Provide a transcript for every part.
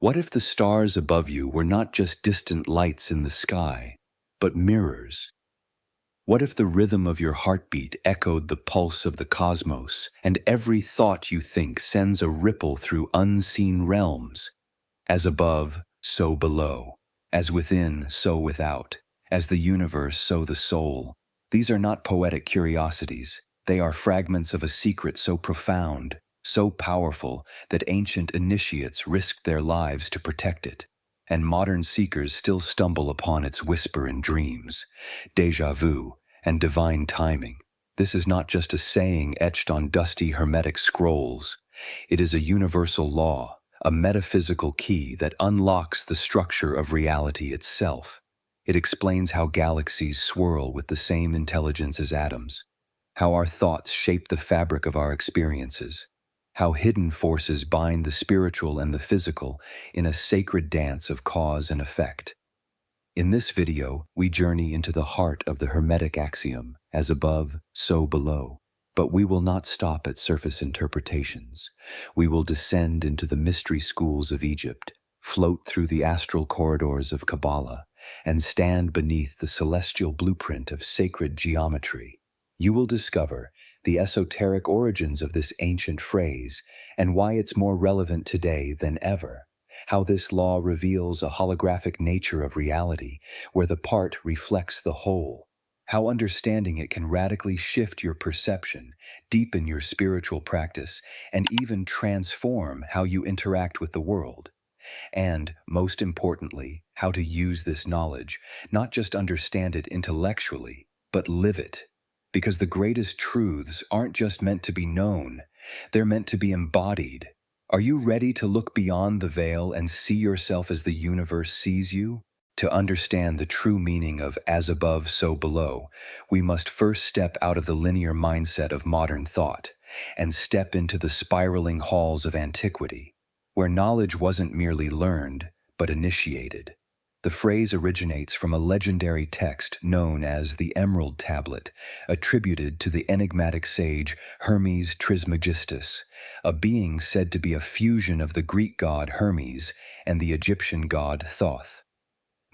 What if the stars above you were not just distant lights in the sky, but mirrors? What if the rhythm of your heartbeat echoed the pulse of the cosmos, and every thought you think sends a ripple through unseen realms? As above, so below. As within, so without. As the universe, so the soul. These are not poetic curiosities. They are fragments of a secret so profound, so powerful, that ancient initiates risked their lives to protect it. And modern seekers still stumble upon its whisper in dreams. Déjà vu and divine timing. This is not just a saying etched on dusty hermetic scrolls. It is a universal law, a metaphysical key that unlocks the structure of reality itself. It explains how galaxies swirl with the same intelligence as atoms, how our thoughts shape the fabric of our experiences, how hidden forces bind the spiritual and the physical in a sacred dance of cause and effect. In this video, we journey into the heart of the Hermetic axiom, as above, so below. But we will not stop at surface interpretations. We will descend into the mystery schools of Egypt, float through the astral corridors of Kabbalah, and stand beneath the celestial blueprint of sacred geometry. You will discover the esoteric origins of this ancient phrase and why it's more relevant today than ever. How this law reveals a holographic nature of reality, where the part reflects the whole. How understanding it can radically shift your perception, deepen your spiritual practice, and even transform how you interact with the world. And, most importantly, how to use this knowledge, not just understand it intellectually, but live it. Because the greatest truths aren't just meant to be known, they're meant to be embodied. Are you ready to look beyond the veil and see yourself as the universe sees you? To understand the true meaning of as above, so below, we must first step out of the linear mindset of modern thought and step into the spiraling halls of antiquity, where knowledge wasn't merely learned, but initiated. The phrase originates from a legendary text known as the Emerald Tablet, attributed to the enigmatic sage Hermes Trismegistus, a being said to be a fusion of the Greek god Hermes and the Egyptian god Thoth.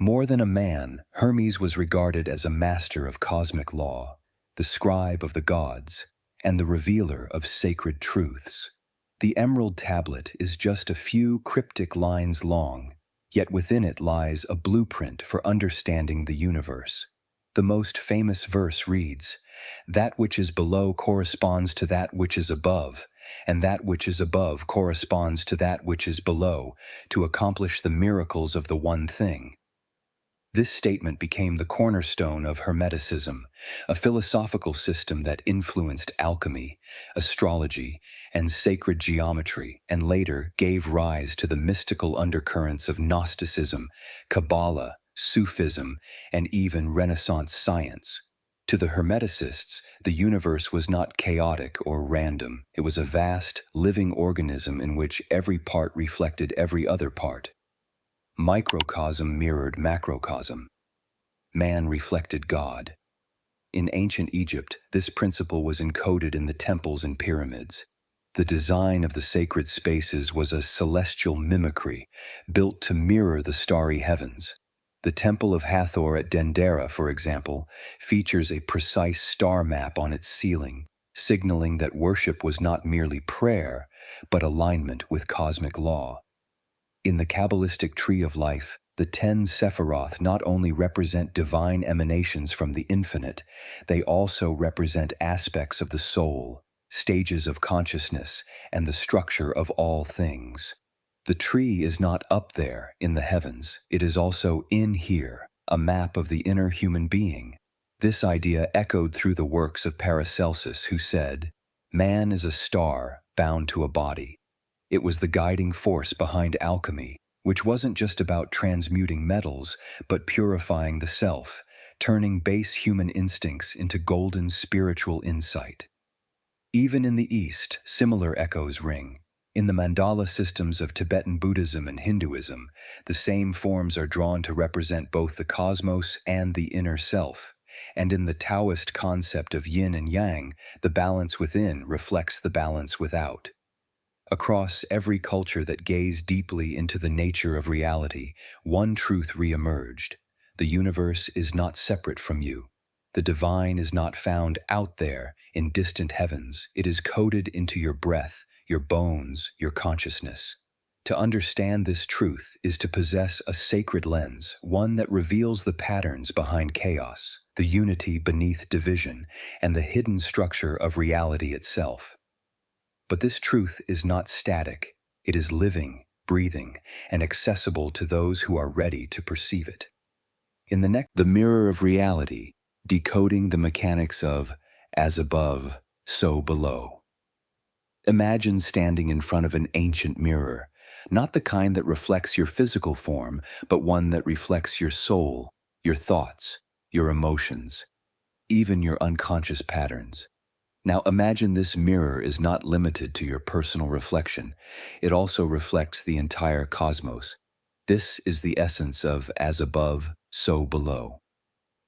More than a man, Hermes was regarded as a master of cosmic law, the scribe of the gods, and the revealer of sacred truths. The Emerald Tablet is just a few cryptic lines long, yet within it lies a blueprint for understanding the universe. The most famous verse reads, "That which is below corresponds to that which is above, and that which is above corresponds to that which is below, to accomplish the miracles of the one thing." This statement became the cornerstone of Hermeticism, a philosophical system that influenced alchemy, astrology, and sacred geometry, and later gave rise to the mystical undercurrents of Gnosticism, Kabbalah, Sufism, and even Renaissance science. To the Hermeticists, the universe was not chaotic or random. It was a vast, living organism in which every part reflected every other part. Microcosm mirrored macrocosm. Man reflected God. In ancient Egypt, this principle was encoded in the temples and pyramids. The design of the sacred spaces was a celestial mimicry, built to mirror the starry heavens. The Temple of Hathor at Dendera, for example, features a precise star map on its ceiling, signaling that worship was not merely prayer, but alignment with cosmic law. In the Kabbalistic tree of life, the 10 Sephiroth not only represent divine emanations from the infinite, they also represent aspects of the soul, stages of consciousness, and the structure of all things. The tree is not up there in the heavens, it is also in here, a map of the inner human being. This idea echoed through the works of Paracelsus, who said, "Man is a star bound to a body." It was the guiding force behind alchemy, which wasn't just about transmuting metals, but purifying the self, turning base human instincts into golden spiritual insight. Even in the East, similar echoes ring. In the mandala systems of Tibetan Buddhism and Hinduism, the same forms are drawn to represent both the cosmos and the inner self. And in the Taoist concept of yin and yang, the balance within reflects the balance without. Across every culture that gazed deeply into the nature of reality, one truth reemerged. The universe is not separate from you. The divine is not found out there in distant heavens. It is coded into your breath, your bones, your consciousness. To understand this truth is to possess a sacred lens, one that reveals the patterns behind chaos, the unity beneath division, and the hidden structure of reality itself. But this truth is not static. It is living, breathing, and accessible to those who are ready to perceive it. In the mirror of reality, decoding the mechanics of as above, so below. Imagine standing in front of an ancient mirror, not the kind that reflects your physical form, but one that reflects your soul, your thoughts, your emotions, even your unconscious patterns. Now imagine this mirror is not limited to your personal reflection. It also reflects the entire cosmos. This is the essence of as above, so below.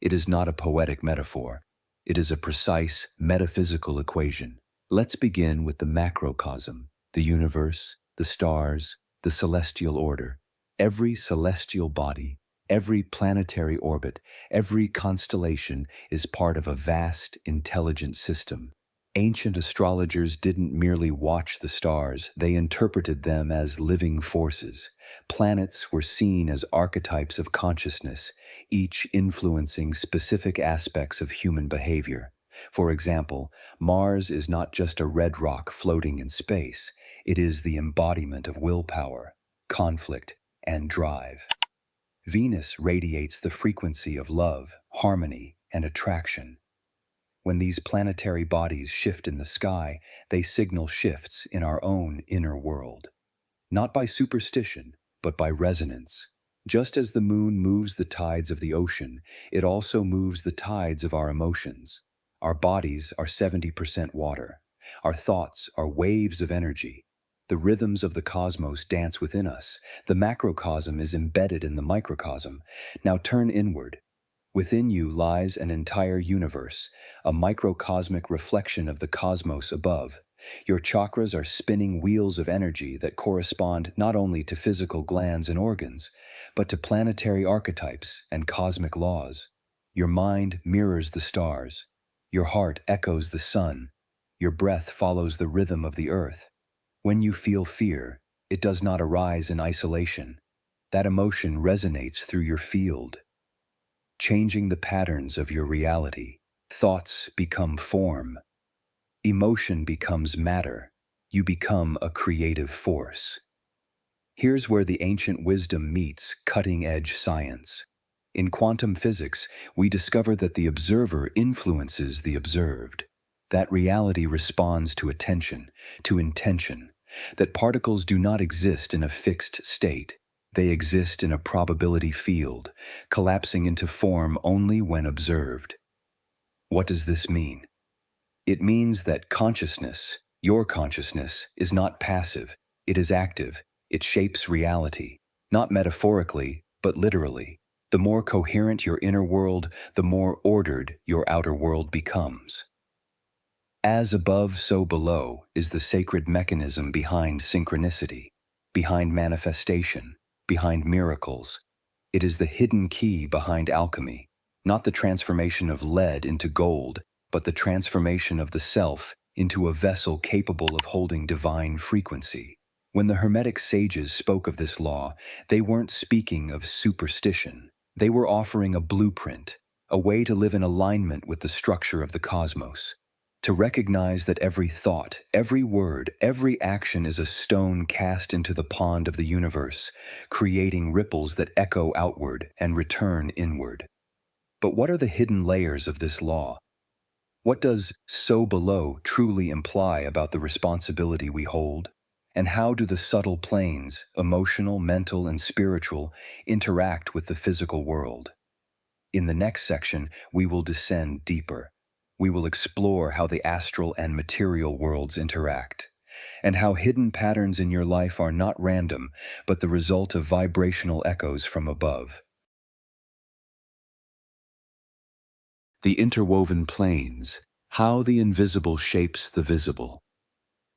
It is not a poetic metaphor. It is a precise metaphysical equation. Let's begin with the macrocosm, the universe, the stars, the celestial order. Every celestial body, every planetary orbit, every constellation is part of a vast, intelligent system. Ancient astrologers didn't merely watch the stars, they interpreted them as living forces. Planets were seen as archetypes of consciousness, each influencing specific aspects of human behavior. For example, Mars is not just a red rock floating in space, it is the embodiment of willpower, conflict, and drive. Venus radiates the frequency of love, harmony, and attraction. When these planetary bodies shift in the sky, they signal shifts in our own inner world. Not by superstition, but by resonance. Just as the moon moves the tides of the ocean, it also moves the tides of our emotions. Our bodies are 70% water. Our thoughts are waves of energy. The rhythms of the cosmos dance within us. The macrocosm is embedded in the microcosm. Now turn inward. Within you lies an entire universe, a microcosmic reflection of the cosmos above. Your chakras are spinning wheels of energy that correspond not only to physical glands and organs, but to planetary archetypes and cosmic laws. Your mind mirrors the stars. Your heart echoes the sun. Your breath follows the rhythm of the earth. When you feel fear, it does not arise in isolation. That emotion resonates through your field, changing the patterns of your reality. Thoughts become form. Emotion becomes matter. You become a creative force. Here's where the ancient wisdom meets cutting-edge science. In quantum physics, we discover that the observer influences the observed, that reality responds to attention, to intention, that particles do not exist in a fixed state. They exist in a probability field, collapsing into form only when observed. What does this mean? It means that consciousness, your consciousness, is not passive. It is active. It shapes reality, not metaphorically, but literally. The more coherent your inner world, the more ordered your outer world becomes. As above, so below is the sacred mechanism behind synchronicity, behind manifestation, behind miracles. It is the hidden key behind alchemy, not the transformation of lead into gold, but the transformation of the self into a vessel capable of holding divine frequency. When the Hermetic sages spoke of this law, they weren't speaking of superstition. They were offering a blueprint, a way to live in alignment with the structure of the cosmos. To recognize that every thought, every word, every action is a stone cast into the pond of the universe, creating ripples that echo outward and return inward. But what are the hidden layers of this law? What does so below truly imply about the responsibility we hold? And how do the subtle planes, emotional, mental, and spiritual, interact with the physical world? In the next section, we will descend deeper. We will explore how the astral and material worlds interact, and how hidden patterns in your life are not random, but the result of vibrational echoes from above. The interwoven planes, how the invisible shapes the visible.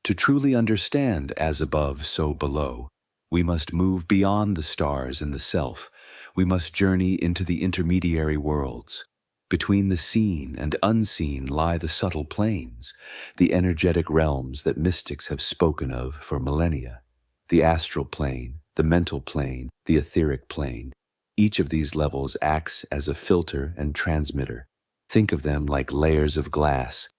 To truly understand as above, so below, we must move beyond the stars and the self. We must journey into the intermediary worlds. Between the seen and unseen lie the subtle planes, the energetic realms that mystics have spoken of for millennia. The astral plane, the mental plane, the etheric plane. Each of these levels acts as a filter and transmitter. Think of them like layers of glass.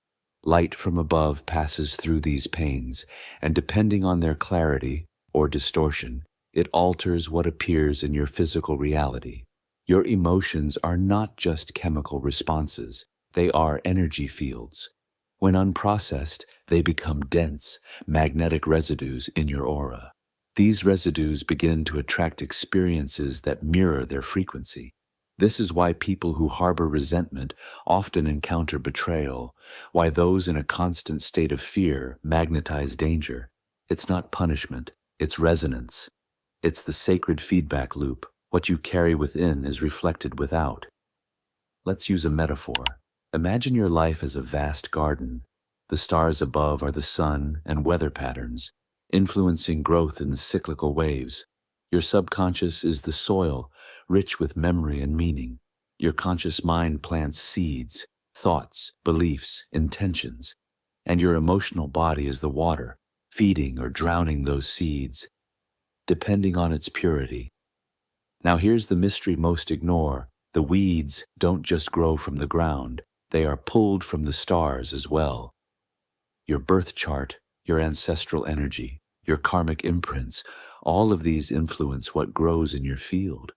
Light from above passes through these panes, and depending on their clarity or distortion, it alters what appears in your physical reality. Your emotions are not just chemical responses, they are energy fields. When unprocessed, they become dense, magnetic residues in your aura. These residues begin to attract experiences that mirror their frequency. This is why people who harbor resentment often encounter betrayal, why those in a constant state of fear magnetize danger. It's not punishment, it's resonance. It's the sacred feedback loop. What you carry within is reflected without. Let's use a metaphor. Imagine your life as a vast garden. The stars above are the sun and weather patterns, influencing growth in cyclical waves. Your subconscious is the soil, rich with memory and meaning. Your conscious mind plants seeds, thoughts, beliefs, intentions. And your emotional body is the water, feeding or drowning those seeds, depending on its purity. Now here's the mystery most ignore. The weeds don't just grow from the ground, they are pulled from the stars as well. Your birth chart, your ancestral energy, your karmic imprints, all of these influence what grows in your field.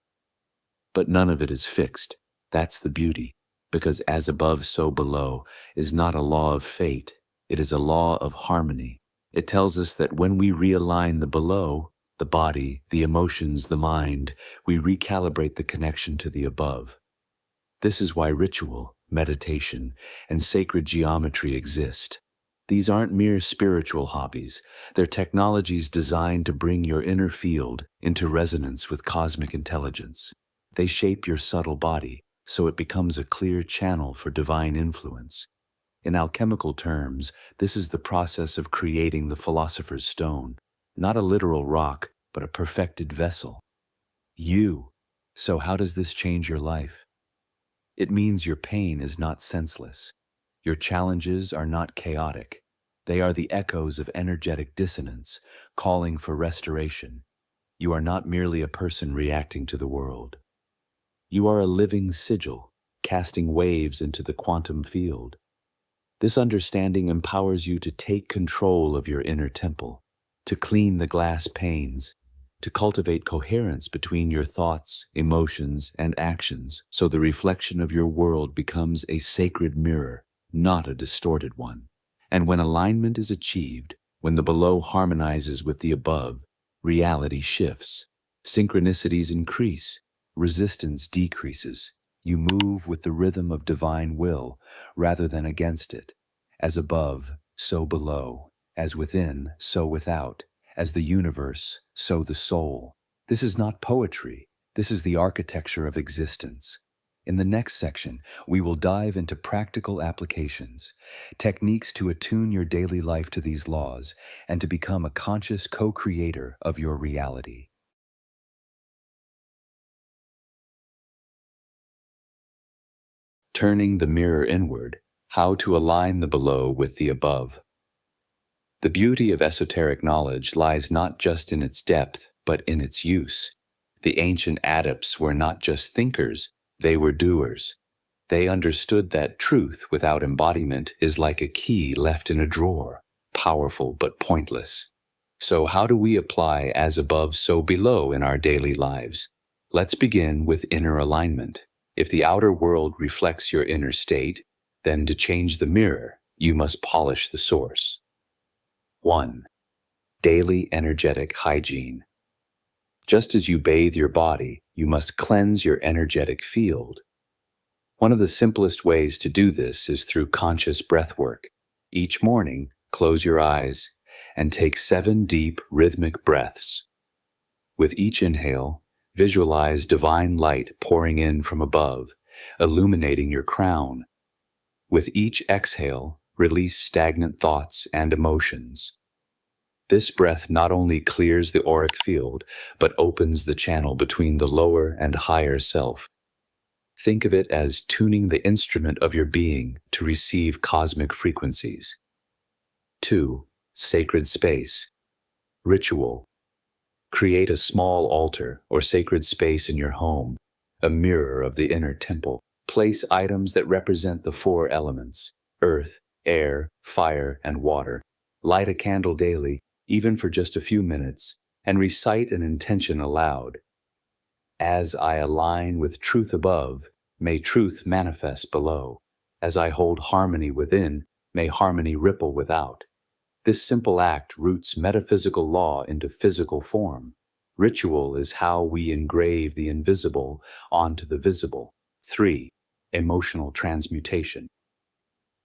But none of it is fixed. That's the beauty, because as above, so below is not a law of fate. It is a law of harmony. It tells us that when we realign the below, the body, the emotions, the mind, we recalibrate the connection to the above. This is why ritual, meditation, and sacred geometry exist. These aren't mere spiritual hobbies. They're technologies designed to bring your inner field into resonance with cosmic intelligence. They shape your subtle body so it becomes a clear channel for divine influence. In alchemical terms, this is the process of creating the philosopher's stone, not a literal rock, but a perfected vessel. So how does this change your life? It means your pain is not senseless. Your challenges are not chaotic. They are the echoes of energetic dissonance, calling for restoration. You are not merely a person reacting to the world. You are a living sigil, casting waves into the quantum field. This understanding empowers you to take control of your inner temple, to clean the glass panes, to cultivate coherence between your thoughts, emotions, and actions, so the reflection of your world becomes a sacred mirror, not a distorted one. And when alignment is achieved, when the below harmonizes with the above, reality shifts, synchronicities increase, resistance decreases. You move with the rhythm of divine will rather than against it. As above, so below. As within, so without. As the universe, so the soul. This is not poetry. This is the architecture of existence. In the next section, we will dive into practical applications, techniques to attune your daily life to these laws and to become a conscious co-creator of your reality. Turning the mirror inward, how to align the below with the above. The beauty of esoteric knowledge lies not just in its depth, but in its use. The ancient adepts were not just thinkers, they were doers. They understood that truth without embodiment is like a key left in a drawer, powerful but pointless. So how do we apply as above, so below in our daily lives? Let's begin with inner alignment. If the outer world reflects your inner state, then to change the mirror, you must polish the source. 1. Daily energetic hygiene. Just as you bathe your body, you must cleanse your energetic field. One of the simplest ways to do this is through conscious breath work. Each morning, close your eyes and take 7 deep, rhythmic breaths. With each inhale, visualize divine light pouring in from above, illuminating your crown. With each exhale, release stagnant thoughts and emotions. This breath not only clears the auric field, but opens the channel between the lower and higher self. Think of it as tuning the instrument of your being to receive cosmic frequencies. 2. Sacred space. Ritual. Create a small altar or sacred space in your home, a mirror of the inner temple. Place items that represent the four elements: earth, air, fire, and water. Light a candle daily, even for just a few minutes, and recite an intention aloud. As I align with truth above, may truth manifest below. As I hold harmony within, may harmony ripple without. This simple act roots metaphysical law into physical form. Ritual is how we engrave the invisible onto the visible. 3. Emotional transmutation.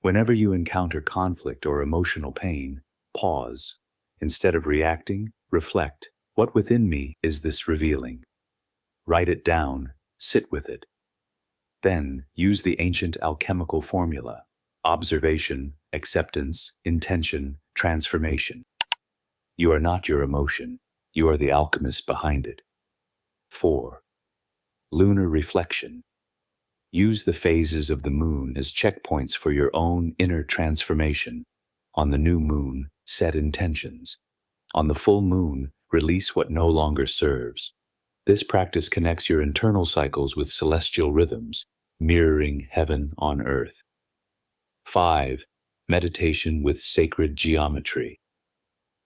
Whenever you encounter conflict or emotional pain, pause. Instead of reacting, reflect. What within me is this revealing? Write it down, sit with it. Then use the ancient alchemical formula: observation, acceptance, intention, transformation. You are not your emotion. You are the alchemist behind it. 4. Lunar reflection. Use the phases of the moon as checkpoints for your own inner transformation. On the new moon, set intentions. On the full moon, release what no longer serves. This practice connects your internal cycles with celestial rhythms, mirroring heaven on earth. 5. Meditation with sacred geometry.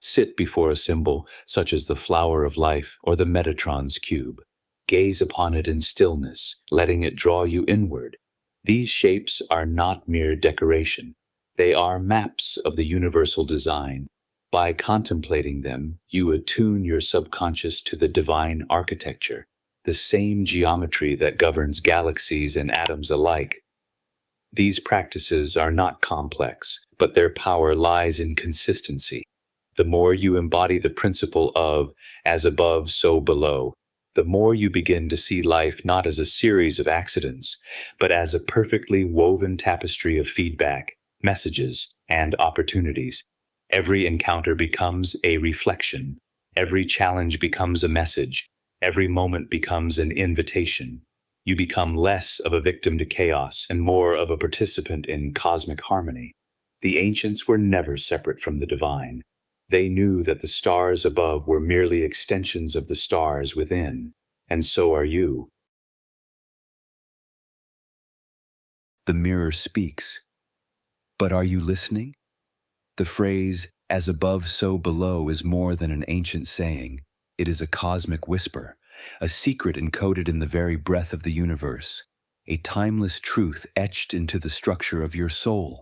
Sit before a symbol such as the flower of life or the Metatron's cube. Gaze upon it in stillness, letting it draw you inward. These shapes are not mere decoration. They are maps of the universal design. By contemplating them, you attune your subconscious to the divine architecture, the same geometry that governs galaxies and atoms alike. These practices are not complex, but their power lies in consistency. The more you embody the principle of as above, so below, the more you begin to see life not as a series of accidents, but as a perfectly woven tapestry of feedback, messages, and opportunities. Every encounter becomes a reflection. Every challenge becomes a message. Every moment becomes an invitation. You become less of a victim to chaos and more of a participant in cosmic harmony. The ancients were never separate from the divine. They knew that the stars above were merely extensions of the stars within, and so are you. The mirror speaks. But are you listening? The phrase, as above so below, is more than an ancient saying. It is a cosmic whisper, a secret encoded in the very breath of the universe, a timeless truth etched into the structure of your soul.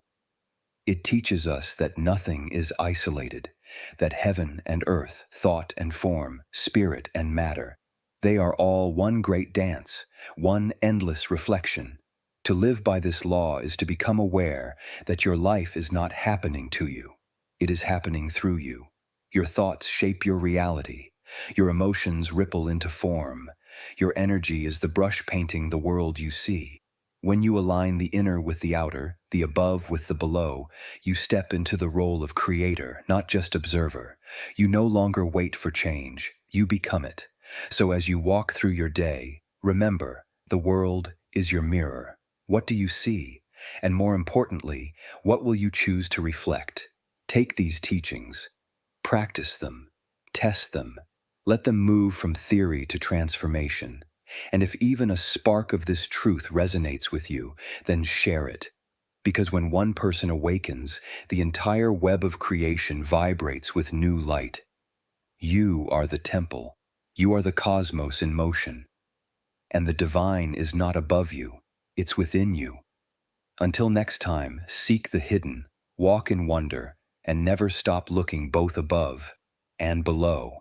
It teaches us that nothing is isolated, that heaven and earth, thought and form, spirit and matter, they are all one great dance, one endless reflection. To live by this law is to become aware that your life is not happening to you. It is happening through you. Your thoughts shape your reality. Your emotions ripple into form. Your energy is the brush painting the world you see. When you align the inner with the outer, the above with the below, you step into the role of creator, not just observer. You no longer wait for change. You become it. So as you walk through your day, remember, the world is your mirror. What do you see? And more importantly, what will you choose to reflect? Take these teachings, practice them, test them, let them move from theory to transformation. And if even a spark of this truth resonates with you, then share it. Because when one person awakens, the entire web of creation vibrates with new light. You are the temple. You are the cosmos in motion. And the divine is not above you. It's within you. Until next time, seek the hidden, walk in wonder, and never stop looking both above and below.